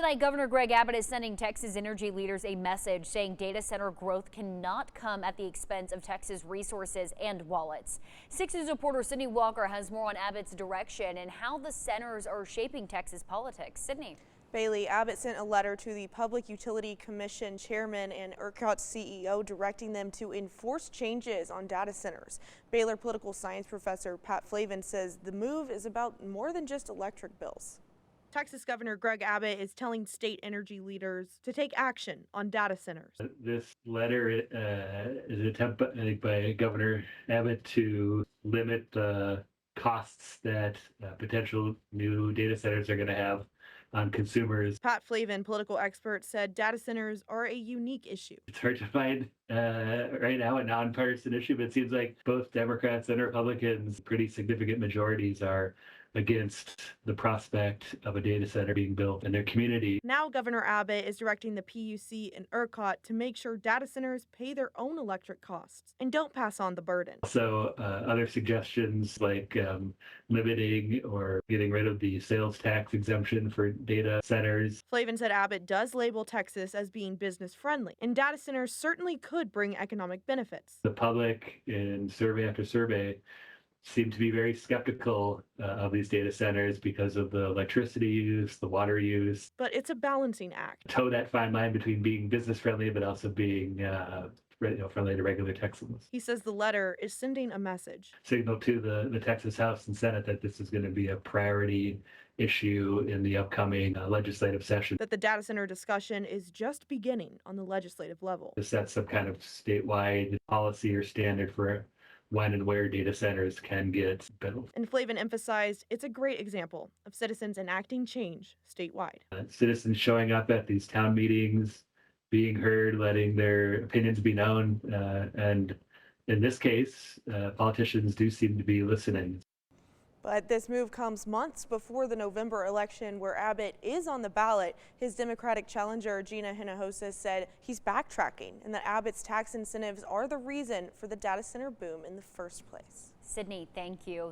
Tonight, Governor Greg Abbott is sending Texas energy leaders a message saying data center growth cannot come at the expense of Texas resources and wallets. 6 News reporter Sydney Walker has more on Abbott's direction and how the centers are shaping Texas politics. Sydney. Bailey, Abbott sent a letter to the Public Utility Commission chairman and ERCOT's CEO directing them to enforce changes on data centers. Baylor political science professor Pat Flavin says the move is about more than just electric bills. Texas Governor Greg Abbott is telling state energy leaders to take action on data centers. This letter is an attempt by Governor Abbott to limit the costs that potential new data centers are going to have on consumers. Pat Flavin, political expert, said data centers are a unique issue. It's hard to find right now a nonpartisan issue, but it seems like both Democrats and Republicans, pretty significant majorities, are against the prospect of a data center being built in their community. Now Governor Abbott is directing the PUC and ERCOT to make sure data centers pay their own electric costs and don't pass on the burden. So other suggestions like limiting or getting rid of the sales tax exemption for data centers. Flavin said Abbott does label Texas as being business friendly, and data centers certainly could bring economic benefits. The public, in survey after survey, seem to be very skeptical of these data centers because of the electricity use, the water use. But it's a balancing act. Toe that fine line between being business friendly but also being friendly to regular Texans. He says the letter is sending a message. Signal to the Texas House and Senate that this is going to be a priority issue in the upcoming legislative session. That the data center discussion is just beginning on the legislative level. To set some kind of statewide policy or standard for when and where data centers can get built. And Flavin emphasized it's a great example of citizens enacting change statewide. Citizens showing up at these town meetings, being heard, letting their opinions be known, and in this case, politicians do seem to be listening. But this move comes months before the November election where Abbott is on the ballot. His Democratic challenger, Gina Hinojosa, said he's backtracking and that Abbott's tax incentives are the reason for the data center boom in the first place. Sydney, thank you.